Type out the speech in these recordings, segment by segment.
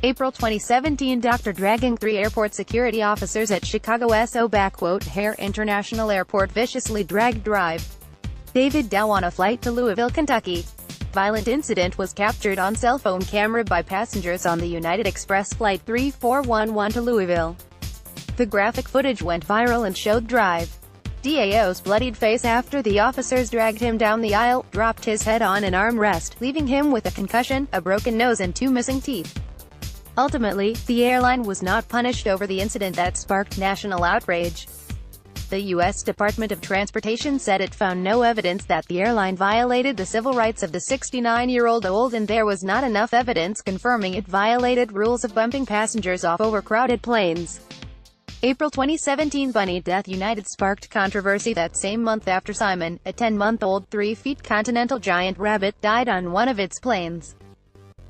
April 2017, DRAGGINGThree airport security officers at Chicago's O Hare International Airport viciously dragged David Dow on a flight to Louisville, Kentucky. Violent incident was captured on cell phone camera by passengers on the United Express Flight 3411 to Louisville. The graphic footage went viral and showed Dao's bloodied face after the officers dragged him down the aisle, dropped his head on an armrest, leaving him with a concussion, a broken nose and 2 missing teeth. Ultimately, the airline was not punished over the incident that sparked national outrage. The U.S. Department of Transportation said it found no evidence that the airline violated the civil rights of the 69-year-old, and there was not enough evidence confirming it violated rules of bumping passengers off overcrowded planes. April 2017 bunny death United sparked controversy that same month after Simon, a 10-month-old 3-foot continental giant rabbit, died on one of its planes.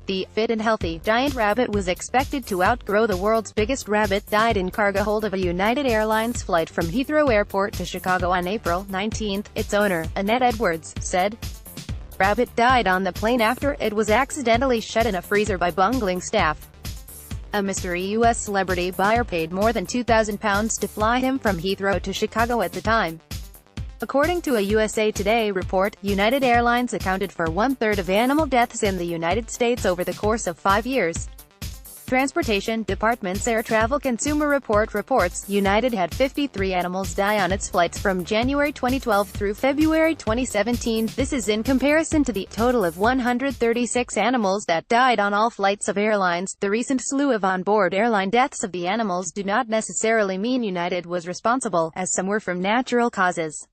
The fit and healthy giant rabbit was expected to outgrow the world's biggest rabbit, died in cargo hold of a United Airlines flight from Heathrow Airport to Chicago on April 19, its owner, Annette Edwards, said. Rabbit died on the plane after it was accidentally shut in a freezer by bungling staff. A mystery U.S. celebrity buyer paid more than £2,000 to fly him from Heathrow to Chicago at the time. According to a USA Today report, United Airlines accounted for 1/3 of animal deaths in the United States over the course of 5 years. Transportation Department's Air Travel Consumer Report reports, United had 53 animals die on its flights from January 2012 through February 2017. This is in comparison to the total of 136 animals that died on all flights of airlines. The recent slew of onboard airline deaths of the animals do not necessarily mean United was responsible, as some were from natural causes.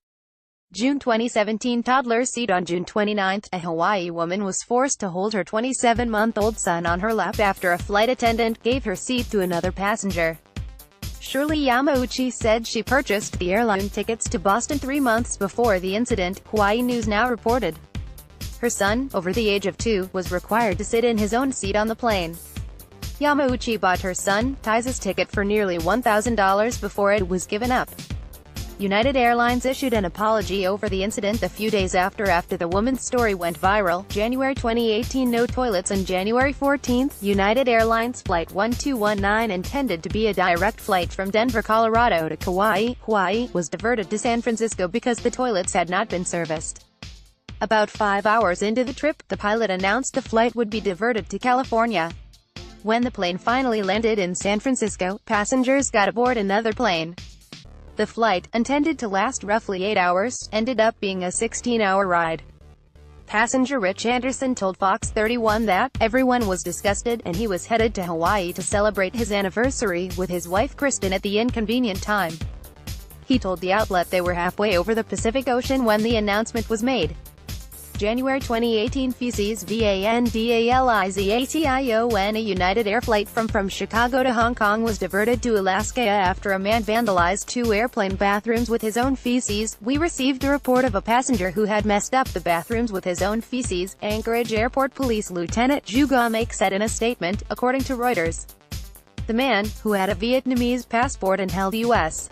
June 2017 toddler seat On June 29, a Hawaii woman was forced to hold her 27-month-old son on her lap after a flight attendant gave her seat to another passenger. Shirley Yamauchi said she purchased the airline tickets to Boston 3 months before the incident, Hawaii News Now reported. Her son, over the age of 2, was required to sit in his own seat on the plane. Yamauchi bought her son, Ty's ticket for nearly $1,000 before it was given up. United Airlines issued an apology over the incident a few days after the woman's story went viral. January 2018 No toilets On January 14, United Airlines Flight 1219, intended to be a direct flight from Denver, Colorado to Hawaii, was diverted to San Francisco because the toilets had not been serviced. About 5 hours into the trip, the pilot announced the flight would be diverted to California. When the plane finally landed in San Francisco, passengers got aboard another plane. The flight, intended to last roughly 8 hours, ended up being a 16-hour ride. Passenger Rich Anderson told Fox 31 that, everyone was disgusted, and he was headed to Hawaii to celebrate his anniversary with his wife Kristen at the inconvenient time. He told the outlet they were halfway over the Pacific Ocean when the announcement was made. January 2018 Feces Vandalization A United Air flight from Chicago to Hong Kong was diverted to Alaska after a man vandalized 2 airplane bathrooms with his own feces. We received a report of a passenger who had messed up the bathrooms with his own feces, Anchorage Airport Police Lieutenant Ju Gomek said in a statement, according to Reuters. The man, who had a Vietnamese passport and held U.S.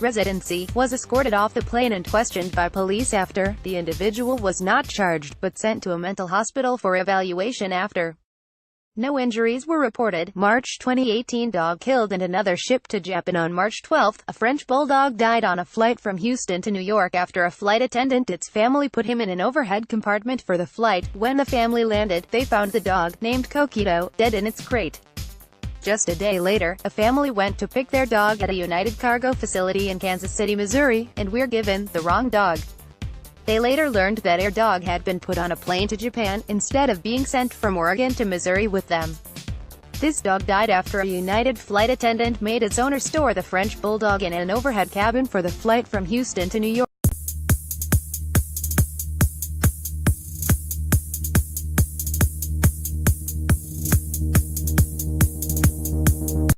residency, was escorted off the plane and questioned by police after. The individual was not charged, but sent to a mental hospital for evaluation after. No injuries were reported. March 2018 Dog killed and another shipped to Japan On March 12, a French bulldog died on a flight from Houston to New York after a flight attendant its family put him in an overhead compartment for the flight. When the family landed, they found the dog, named Coquito, dead in its crate. Just a day later, a family went to pick their dog at a United Cargo facility in Kansas City, Missouri, and were given the wrong dog. They later learned that their dog had been put on a plane to Japan, instead of being sent from Oregon to Missouri with them. This dog died after a United flight attendant made its owner store the French bulldog in an overhead cabin for the flight from Houston to New York.